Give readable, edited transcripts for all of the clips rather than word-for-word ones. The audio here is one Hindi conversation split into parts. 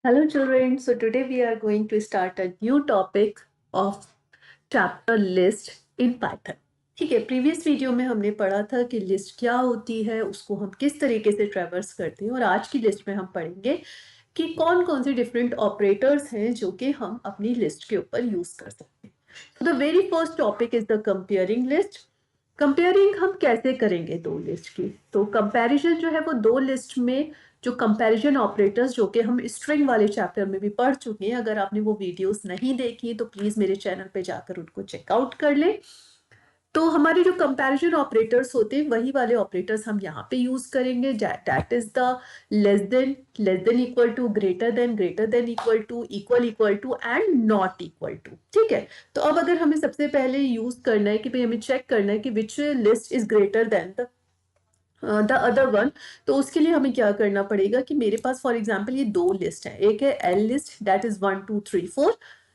Hello children, so today we are going to start a new topic of chapter list in Python. ठीक है, प्रीवियस वीडियो में हमने पढ़ा था कि लिस्ट क्या होती है, उसको हम किस तरीके से ट्रैवर्स करते हैं और आज की लिस्ट में हम पढ़ेंगे कि कौन कौन से डिफरेंट ऑपरेटर्स हैं जो कि हम अपनी लिस्ट के ऊपर यूज कर सकते हैं. So the very first topic is the comparing list. Comparing हम कैसे करेंगे दो लिस्ट की? तो कंपैरिजन जो है वो दो लिस्ट में जो कंपैरिजन ऑपरेटर्स जो कि हम स्ट्रिंग वाले चैप्टर में भी पढ़ चुके हैं, अगर आपने वो वीडियोस नहीं देखी तो प्लीज मेरे चैनल पे जाकर उनको चेकआउट कर लें. तो हमारे जो कंपैरिजन ऑपरेटर्स होते हैं वही वाले ऑपरेटर्स हम यहाँ पे यूज करेंगे. That is the less than equal to, greater than equal to and not equal to. ठीक है, तो अब अगर हमें सबसे पहले यूज करना है कि भाई हमें चेक करना है कि विच list is greater than the other one, तो उसके लिए हमें क्या करना पड़ेगा कि मेरे पास फॉर एग्जाम्पल ये दो लिस्ट है. एक है L list that is 1 2 3 4,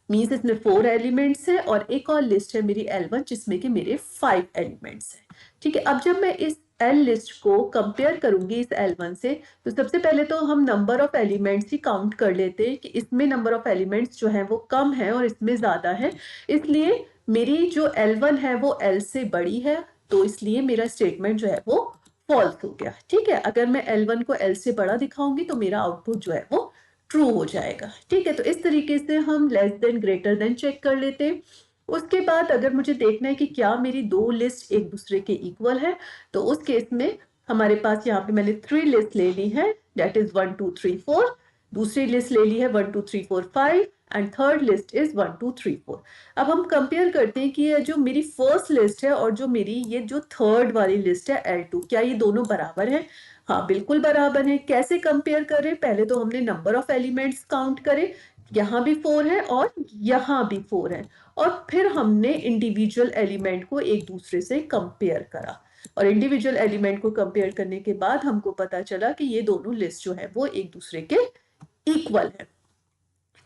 means इसमें 4 एलिमेंट्स है, और एक और लिस्ट है मेरी L1 जिसमें कि मेरे 5 एलिमेंट्स हैं. ठीक है, अब जब मैं इस एल लिस्ट को कंपेयर करूंगी इस L1 से, तो सबसे पहले तो हम number of elements he count कर लेते हैं कि इसमें नंबर ऑफ एलिमेंट्स जो है वो कम है और इसमें ज्यादा है, इसलिए मेरी जो L1 है वो L से बड़ी है, तो इसलिए मेरा स्टेटमेंट जो है वो फॉल्स हो गया. ठीक है, अगर मैं L1 को L से बड़ा दिखाऊंगी तो मेरा आउटपुट जो है वो ट्रू हो जाएगा. ठीक है, तो इस तरीके से हम less than greater than check कर लेते हैं. उसके बाद अगर मुझे देखना है कि क्या मेरी दो लिस्ट एक दूसरे के इक्वल है, तो उस केस में हमारे पास यहाँ पे मैंने 3 लिस्ट ले ली है, दैट इज 1 2 3 4. दूसरी लिस्ट ले ली है 1 2 3 4 5 एंड थर्ड लिस्ट इज 1 2 3 4. अब हम कंपेयर करते हैं कि ये जो मेरी फर्स्ट लिस्ट है और जो मेरी ये जो थर्ड वाली लिस्ट है L2, क्या ये दोनों बराबर है? हाँ, बिल्कुल बराबर है. कैसे कंपेयर करें? पहले तो हमने नंबर ऑफ एलिमेंट्स काउंट करे, यहाँ भी 4 है और यहाँ भी 4 है, और फिर हमने इंडिविजुअल एलिमेंट को एक दूसरे से कंपेयर करा, और इंडिविजुअल एलिमेंट को कंपेयर करने के बाद हमको पता चला कि ये दोनों लिस्ट जो है वो एक दूसरे के इक्वल है.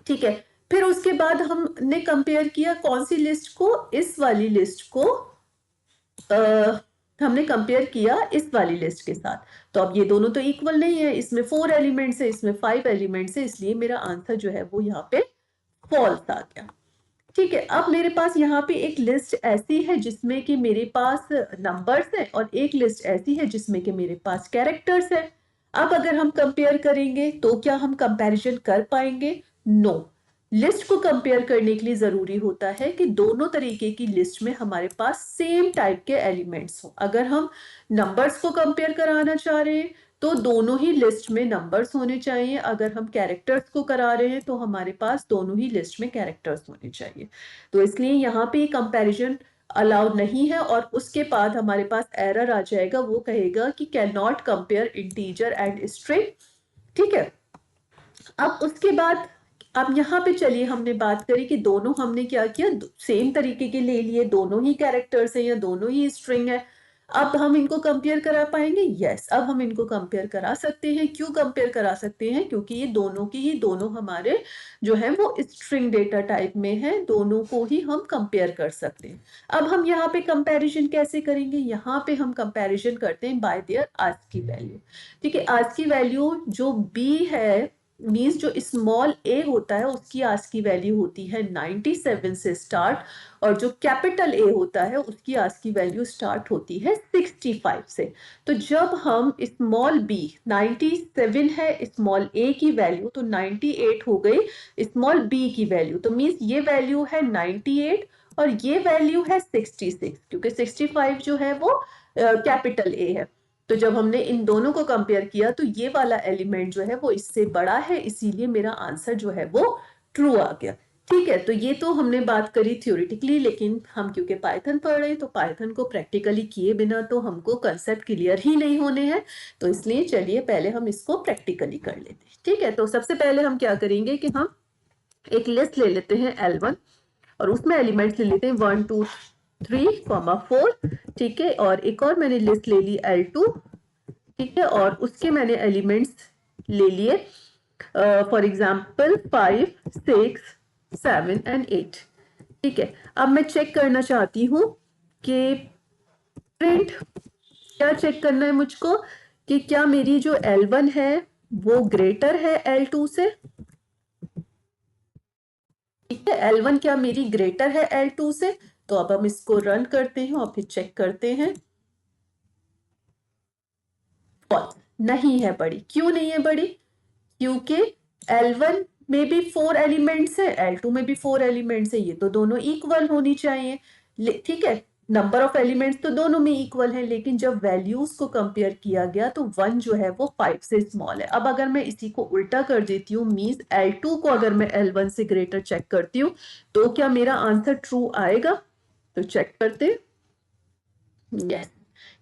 ठीक है, फिर उसके बाद हमने कंपेयर किया कौन सी लिस्ट को? इस वाली लिस्ट को हमने कंपेयर किया इस वाली लिस्ट के साथ. तो अब ये दोनों तो इक्वल नहीं है, इसमें 4 एलिमेंट्स है, इसमें 5 एलिमेंट्स है, इसलिए मेरा आंसर जो है वो यहाँ पे फॉल्स आ गया. ठीक है, अब मेरे पास यहाँ पे एक लिस्ट ऐसी है जिसमें कि मेरे पास नंबर्स है और एक लिस्ट ऐसी है जिसमें कि मेरे पास कैरेक्टर्स है. अब अगर हम कंपेयर करेंगे तो क्या हम कंपैरिजन कर पाएंगे? नो. लिस्ट को कंपेयर करने के लिए जरूरी होता है कि दोनों तरीके की लिस्ट में हमारे पास सेम टाइप के एलिमेंट्स हो. अगर हम नंबर्स को कंपेयर कराना चाह रहे हैं तो दोनों ही लिस्ट में नंबर्स होने चाहिए. अगर हम कैरेक्टर्स को करा रहे हैं तो हमारे पास दोनों ही लिस्ट में कैरेक्टर्स होने चाहिए. तो इसलिए यहाँ पे कंपैरिजन अलाउड नहीं है, और उसके बाद हमारे पास एरर आ जाएगा, वो कहेगा कि can not compare integer and string. ठीक है, अब उसके बाद अब यहाँ पे चलिए हमने बात करी कि दोनों हमने क्या किया, सेम तरीके के ले लिए, दोनों ही कैरेक्टर्स हैं या दोनों ही स्ट्रिंग है. अब हम इनको कंपेयर करा पाएंगे? यस, अब हम इनको कंपेयर करा सकते हैं. क्यों कंपेयर करा सकते हैं? क्योंकि ये दोनों की ही दोनों हमारे जो है वो स्ट्रिंग डेटा टाइप में है, दोनों को ही हम कंपेयर कर सकते हैं. अब हम यहाँ पे कंपैरिजन कैसे करेंगे? यहाँ पे हम कंपैरिजन करते हैं बाय देयर आस्की वैल्यू. ठीक है, आस्की वैल्यू जो बी है, मीन्स जो स्मॉल ए होता है उसकी आस्की वैल्यू होती है 97 से स्टार्ट, और जो कैपिटल ए होता है उसकी आस्की वैल्यू स्टार्ट होती है 65 से. तो जब हम स्मॉल बी 97 है स्मॉल ए की वैल्यू, तो 98 हो गई स्मॉल बी की वैल्यू, तो मीन्स ये वैल्यू है 98 और ये वैल्यू है 66, क्योंकि 65 जो है वो कैपिटल ए है. तो जब हमने इन दोनों को कंपेयर किया तो ये वाला एलिमेंट जो है वो इससे बड़ा है, इसीलिए मेरा आंसर जो है वो ट्रू आ गया. ठीक है, तो ये तो हमने बात करी थ्योरेटिकली, लेकिन हम क्योंकि पाइथन पढ़ रहे हैं तो पाइथन को प्रैक्टिकली किए बिना तो हमको कंसेप्ट क्लियर ही नहीं होने हैं, तो इसलिए चलिए पहले हम इसको प्रैक्टिकली कर लेते हैं. ठीक है, तो सबसे पहले हम क्या करेंगे कि हम एक लिस्ट ले लेते हैं L1 और उसमें एलिमेंट्स ले लेते हैं 1 2 3, 4. ठीक है, और एक और मैंने लिस्ट ले ली L2. ठीक है, और उसके मैंने एलिमेंट्स ले लिए फॉर एग्जाम्पल 5 6 7 एंड 8. ठीक है, अब मैं चेक करना चाहती हूँ कि प्रिंट, क्या चेक करना है मुझको कि क्या मेरी जो L1 है वो ग्रेटर है L2 से. ठीक है, L1 क्या मेरी ग्रेटर है L2 से, तो अब हम इसको रन करते हैं और फिर चेक करते हैं। फॉल्स, नहीं है बड़ी। क्यों नहीं है बड़ी? क्योंकि L1 में भी 4 एलिमेंट्स है, L2 में भी 4 एलिमेंट्स है, ये तो दोनों इक्वल होनी चाहिए। ठीक है, नंबर ऑफ एलिमेंट्स तो दोनों में इक्वल है, लेकिन जब वैल्यूज को कंपेयर किया गया तो 1 जो है वो 5 से स्मॉल है। अब अगर मैं इसी को उल्टा कर देती हूँ, मीन्स L2 को अगर मैं L1 से ग्रेटर चेक करती हूँ, तो क्या मेरा आंसर ट्रू आएगा? तो चेक करते। यस।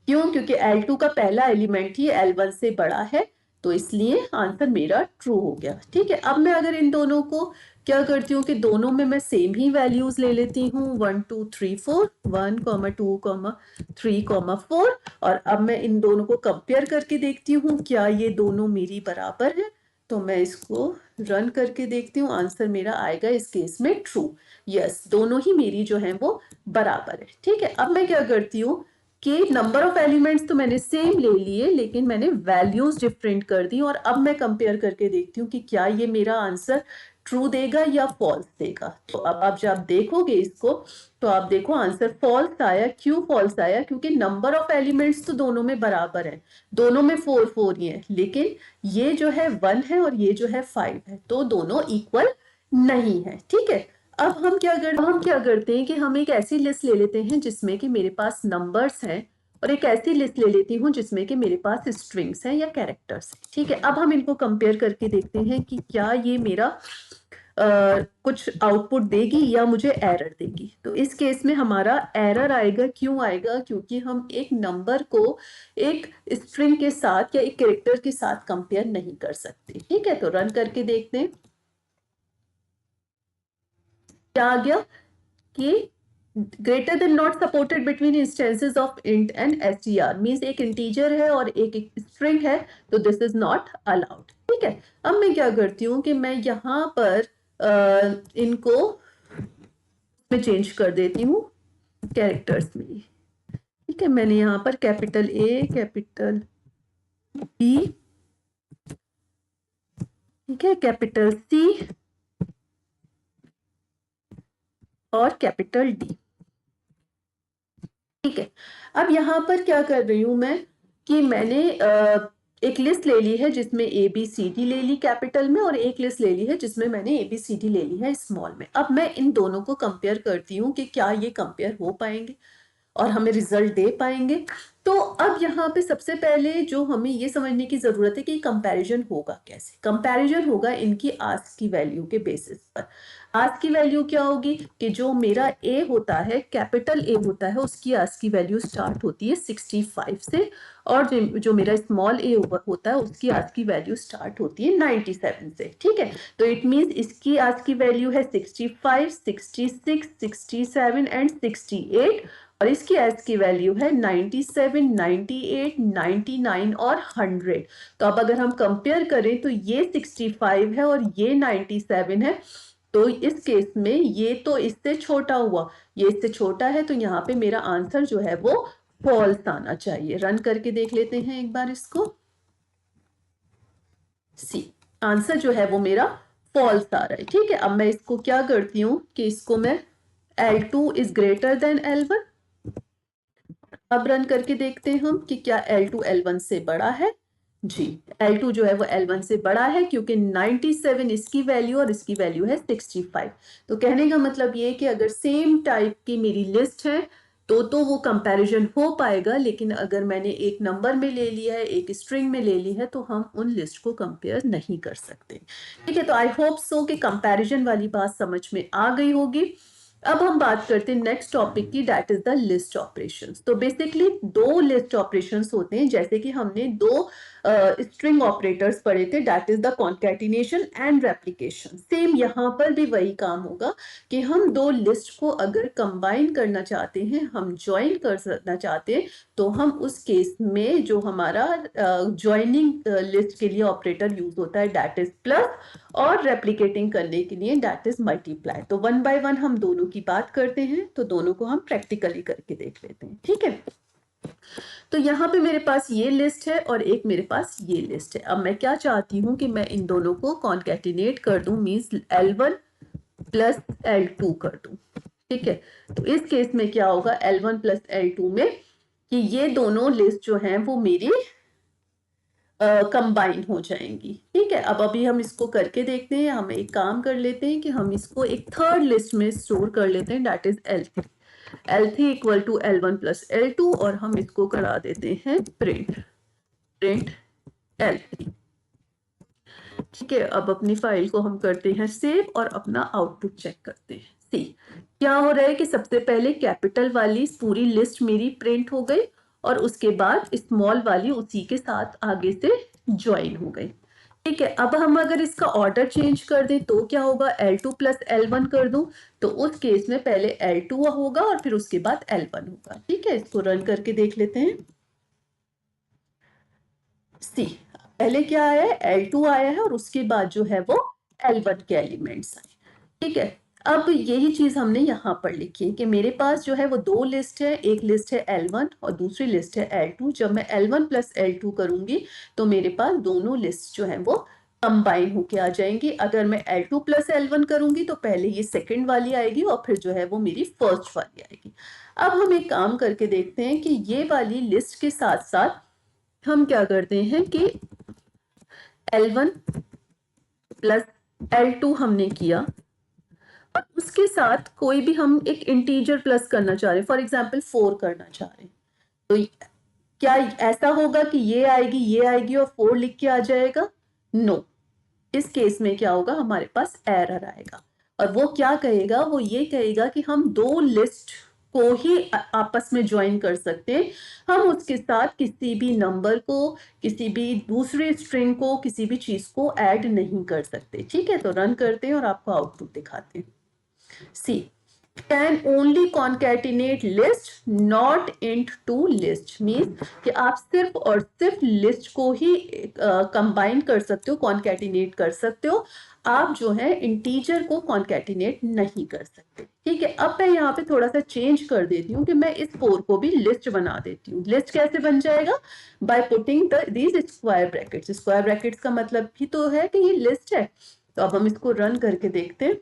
क्यों? क्योंकि L2 का पहला एलिमेंट ही L1 से बड़ा है, तो इसलिए आंसर मेरा ट्रू हो गया। ठीक है, अब मैं अगर इन दोनों को क्या करती हूँ कि दोनों में मैं सेम ही वैल्यूज ले लेती हूँ, 1 2 3 4, 1 2 3 4, और अब मैं इन दोनों को कंपेयर करके देखती हूँ क्या ये दोनों मेरी बराबर है। तो मैं इसको रन करके देखती हूँ, आंसर मेरा आएगा इस केस में ट्रू। यस, दोनों ही मेरी जो है वो बराबर है। ठीक है, अब मैं क्या करती हूँ कि नंबर ऑफ एलिमेंट्स तो मैंने सेम ले लिए, लेकिन मैंने वैल्यूज डिफरेंट कर दी, और अब मैं कंपेयर करके देखती हूँ कि क्या ये मेरा आंसर ट्रू देगा या फॉल्स देगा। तो अब आप जब देखोगे इसको, तो आप देखो आंसर फॉल्स आया। क्यों फॉल्स आया? क्योंकि नंबर ऑफ एलिमेंट्स तो दोनों में बराबर है, दोनों में 4 4 ही है, लेकिन ये जो है 1 है और ये जो है 5 है, तो दोनों इक्वल नहीं है। ठीक है, अब हम क्या करते हैं कि हम एक ऐसी लिस्ट ले लेते हैं जिसमें कि मेरे पास नंबर्स हैं, और एक ऐसी लिस्ट ले लेती हूँ जिसमें कि मेरे पास स्ट्रिंग्स हैं या कैरेक्टर्स हैं। ठीक है, अब हम इनको कंपेयर करके देखते हैं कि क्या ये मेरा कुछ आउटपुट देगी या मुझे एरर देगी। तो इस केस में हमारा एरर आएगा। क्यों आएगा? क्योंकि हम एक नंबर को एक स्ट्रिंग के साथ या एक कैरेक्टर के साथ कंपेयर नहीं कर सकते। ठीक है, तो रन करके देखते हैं क्या आ गया कि greater than not supported between instances of int and STR, means एक इंटीजर है और एक स्ट्रिंग है, तो दिस इज नॉट अलाउड। ठीक है, अब मैं क्या करती हूँ कि मैं यहाँ पर इनको मैं चेंज कर देती हूँ कैरेक्टर्स में। ठीक है, मैंने यहाँ पर कैपिटल ए, कैपिटल बी, ठीक है, कैपिटल सी और कैपिटल डी। ठीक है, अब यहाँ पर क्या कर रही हूं मैं कि मैंने एक लिस्ट ले ली है जिसमें ए बी सी डी ले ली कैपिटल में, और एक लिस्ट ले ली है जिसमें मैंने ए बी सी डी ले ली है स्मॉल में। अब मैं इन दोनों को कंपेयर करती हूँ कि क्या ये कंपेयर हो पाएंगे और हमें रिजल्ट दे पाएंगे। तो अब यहाँ पे सबसे पहले जो हमें ये समझने की जरूरत है कि कंपैरिजन होगा कैसे। कंपैरिजन होगा इनकी आस्क की वैल्यू के बेसिस पर। आस्क की वैल्यू क्या होगी कि जो मेरा ए होता है, कैपिटल ए होता है, उसकी आस्क की वैल्यू स्टार्ट होती है 65 से, और जो मेरा स्मॉल ए होता है उसकी आस्क की वैल्यू स्टार्ट होती है 97 से। ठीक है, तो इट मींस इसकी आस्क की वैल्यू है 65, 66, 67 एंड 68, और इसकी एस की वैल्यू है 97, 98, 99 और 100। तो अब अगर हम कंपेयर करें तो ये 65 है और ये 97 है, तो इस केस में ये तो इससे छोटा हुआ, ये इससे छोटा है, तो यहाँ पे मेरा आंसर जो है वो फॉल्स आना चाहिए। रन करके देख लेते हैं एक बार इसको। सी, आंसर जो है वो मेरा फॉल्स आ रहा है। ठीक है, अब मैं इसको क्या करती हूँ कि इसको मैं L2 is greater than L1। अब रन करके देखते हैं हम कि क्या L2 L1 से बड़ा है। जी, L2 जो है वो L1 से बड़ा है, क्योंकि 97 इसकी वैल्यू और इसकी वैल्यू है 65। तो कहने का मतलब ये कि अगर सेम टाइप की मेरी लिस्ट है तो वो कंपैरिजन हो पाएगा, लेकिन अगर मैंने एक नंबर में ले लिया है, एक स्ट्रिंग में ले ली है, तो हम उन लिस्ट को कंपेयर नहीं कर सकते। ठीक है, तो आई होप सो कि कंपैरिजन वाली बात समझ में आ गई होगी। अब हम बात करते हैं नेक्स्ट टॉपिक की, that is the list operations. तो बेसिकली दो लिस्ट ऑपरेशंस होते हैं, जैसे कि हमने दो स्ट्रिंग ऑपरेटर्स पढ़े थे, that is the concatenation and replication. Same यहाँ पर भी वही काम होगा कि हम दो लिस्ट को अगर कंबाइन करना चाहते हैं, हम ज्वाइन करना चाहते हैं, तो हम उस केस में जो हमारा ज्वाइनिंग लिस्ट के लिए ऑपरेटर यूज होता है, दैट इज प्लस, और रेप्लिकेटिंग करने के लिए दैट इज मल्टीप्लाई। तो वन बाय वन हम दोनों की बात करते हैं, तो दोनों को हम प्रैक्टिकली करके देख लेते हैं। ठीक है, तो यहाँ पे मेरे पास ये लिस्ट है और एक मेरे पास ये लिस्ट है। अब मैं क्या चाहती हूँ कि मैं इन दोनों को कॉन्कैटिनेट कर दूं, मींस L1 प्लस L2 कर दूं। ठीक है, तो इस केस में क्या होगा L1 प्लस L2 में कि ये दोनों लिस्ट जो हैं वो मेरी कंबाइन हो जाएंगी। ठीक है, अब अभी हम इसको करके देखते हैं। हम एक काम कर लेते हैं कि हम इसको एक थर्ड लिस्ट में स्टोर कर लेते हैं, that is L3 equal to L1 plus L2 और हम इसको करा देते हैं प्रिंट L3। ठीक है, अब अपनी फाइल को हम करते हैं सेव और अपना आउटपुट चेक करते हैं। सी क्या हो रहा है कि सबसे पहले कैपिटल वाली पूरी लिस्ट मेरी प्रिंट हो गई और उसके बाद स्मॉल वाली उसी के साथ आगे से ज्वाइन हो गई। ठीक है, अब हम अगर इसका ऑर्डर चेंज कर दें तो क्या होगा, L2 प्लस L1 कर दूं तो उस केस में पहले L2 होगा और फिर उसके बाद L1 होगा। ठीक है, इसको रन करके देख लेते हैं। सी पहले क्या आया है, L2 आया है और उसके बाद जो है वो L1 के एलिमेंट्स आए। ठीक है, अब यही चीज हमने यहाँ पर लिखी है कि मेरे पास जो है वो दो लिस्ट है, एक लिस्ट है L1 और दूसरी लिस्ट है L2। जब मैं L1 प्लस L2 करूंगी तो मेरे पास दोनों लिस्ट जो है वो कंबाइन होके आ जाएंगी। अगर मैं L2 प्लस L1 करूंगी तो पहले ये सेकंड वाली आएगी और फिर जो है वो मेरी फर्स्ट वाली आएगी। अब हम एक काम करके देखते हैं कि ये वाली लिस्ट के साथ साथ हम क्या करते हैं कि L1 प्लस L2 हमने किया और उसके साथ कोई भी हम एक इंटीजर प्लस करना चाह रहे हैं, फॉर एग्जाम्पल 4 करना चाह रहे हैं, तो क्या ऐसा होगा कि ये आएगी और 4 लिख के आ जाएगा? नो, इस केस में क्या होगा, हमारे पास एरर आएगा और वो क्या कहेगा, वो ये कहेगा कि हम दो लिस्ट को ही आपस में ज्वाइन कर सकते हैं, हम उसके साथ किसी भी नंबर को, किसी भी दूसरे स्ट्रिंग को, किसी भी चीज को ऐड नहीं कर सकते। ठीक है, तो रन करते हैं और आपको आउटपुट दिखाते हैं। सी can only concatenate list not int to list means कि आप सिर्फ और सिर्फ लिस्ट को ही कंबाइन कर सकते हो, कॉन्कैटिनेट कर सकते हो, आप जो है इंटीजर को कॉन्कैटिनेट नहीं कर सकते। ठीक है, अब मैं यहाँ पे थोड़ा सा चेंज कर देती हूँ कि मैं इस 4 को भी लिस्ट बना देती हूँ। लिस्ट कैसे बन जाएगा, by putting these square brackets. Square brackets का मतलब भी तो है कि ये लिस्ट है। तो अब हम इसको रन करके देखते हैं।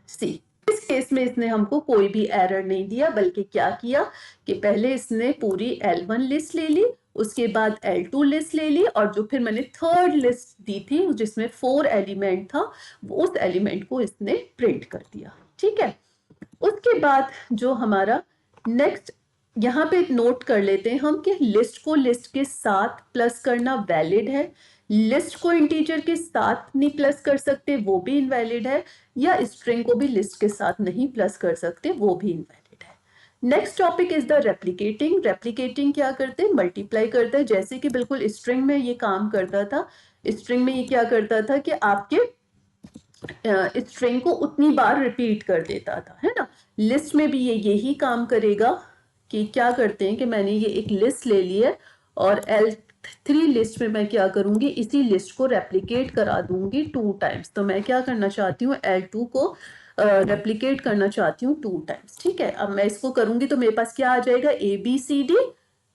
सी इस केस में इसने हमको कोई भी एरर नहीं दिया, बल्कि क्या किया कि पहले इसने पूरी L1 लिस्ट ले ली, उसके बाद L2 लिस्ट ले ली और जो फिर मैंने थर्ड लिस्ट दी थी जिसमें 4 एलिमेंट था, उस एलिमेंट को इसने प्रिंट कर दिया। ठीक है, उसके बाद जो हमारा नेक्स्ट यहाँ पे नोट कर लेते हैं हम कि लिस्ट को लिस्ट के साथ प्लस करना वैलिड है, लिस्ट को इंटीजर के साथ नहीं प्लस कर सकते वो भी इनवैलिड है, या स्ट्रिंग को भी लिस्ट के साथ नहीं प्लस कर सकते वो भी इनवैलिड है। Next topic is the replicating. Replicating क्या करते हैं, मल्टीप्लाई करते हैं, जैसे कि बिल्कुल स्ट्रिंग में ये काम करता था। स्ट्रिंग में ये क्या करता था कि आपके स्ट्रिंग को उतनी बार रिपीट कर देता था, है ना। लिस्ट में भी ये यही काम करेगा कि क्या करते हैं कि मैंने ये एक लिस्ट ले ली है और L3 लिस्ट में मैं क्या करूंगी, इसी लिस्ट को रेप्लिकेट करा दूंगी 2 टाइम्स। तो मैं क्या करना चाहती हूँ, L2 को रेप्लिकेट करना चाहती हूँ 2 टाइम्स। ठीक है, अब मैं इसको करूंगी तो मेरे पास क्या आ जाएगा, ABCD,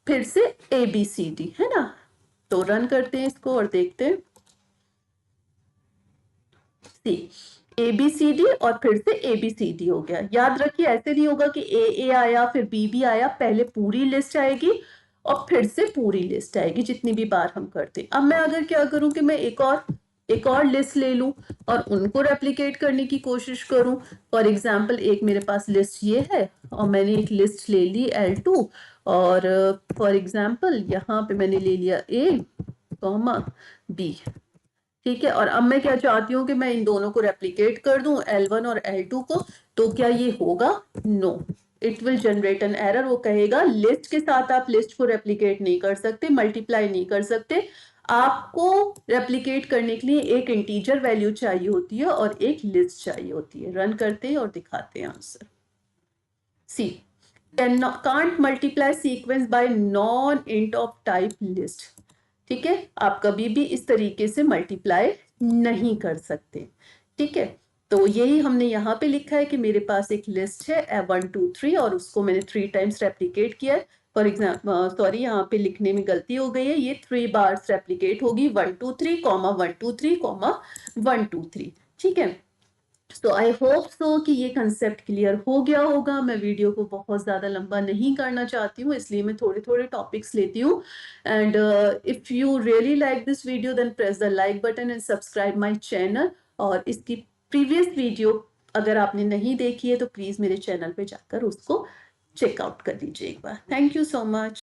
फिर से ABCD, है ना। तो रन करते हैं इसको और देखते हैं। सी ABCD और फिर से ABCD हो गया। याद रखिए ऐसे नहीं होगा कि A आया फिर B आया, पहले पूरी लिस्ट आएगी और फिर से पूरी लिस्ट आएगी जितनी भी बार हम करते। अब मैं अगर क्या करूं कि मैं एक और लिस्ट ले लूं और उनको रेप्लिकेट करने की कोशिश करूं। फॉर एग्जाम्पल एक मेरे पास लिस्ट ये है और मैंने एक लिस्ट ले ली L2 और फॉर एग्जाम्पल यहाँ पे मैंने ले लिया A, B। ठीक है, और अब मैं क्या चाहती हूँ कि मैं इन दोनों को रेप्लिकेट कर दूं, L1 और L2 को। तो क्या ये होगा, no, it will generate an error. वो कहेगा लिस्ट के साथ आप लिस्ट को रेप्लिकेट नहीं कर सकते, मल्टीप्लाई नहीं कर सकते, आपको रेप्लिकेट करने के लिए एक इंटीजर वैल्यू चाहिए होती है और एक लिस्ट चाहिए होती है। रन करते हैं और दिखाते हैं answer. See can't multiply sequence by non-int of type list। ठीक है, आप कभी भी इस तरीके से मल्टीप्लाई नहीं कर सकते। ठीक है, तो यही हमने यहाँ पे लिखा है कि मेरे पास एक लिस्ट है 1 2 3 और उसको मैंने 3 टाइम्स रेप्लिकेट किया है। फॉर एग्जाम्पल सॉरी, यहाँ पे लिखने में गलती हो गई है, ये 3 बार्स रेप्लिकेट होगी 1 2 3 1 2 3 1 2 3। ठीक है। तो आई होप सो कि ये कंसेप्ट क्लियर हो गया होगा। मैं वीडियो को बहुत ज़्यादा लंबा नहीं करना चाहती हूँ, इसलिए मैं थोड़े-थोड़े टॉपिक्स लेती हूँ। And if you really like this video then press the like button and subscribe my channel. और इसकी प्रीवियस वीडियो अगर आपने नहीं देखी है तो प्लीज़ मेरे चैनल पे जाकर उसको चेकआउट कर लीजिए एक बार। Thank you so much.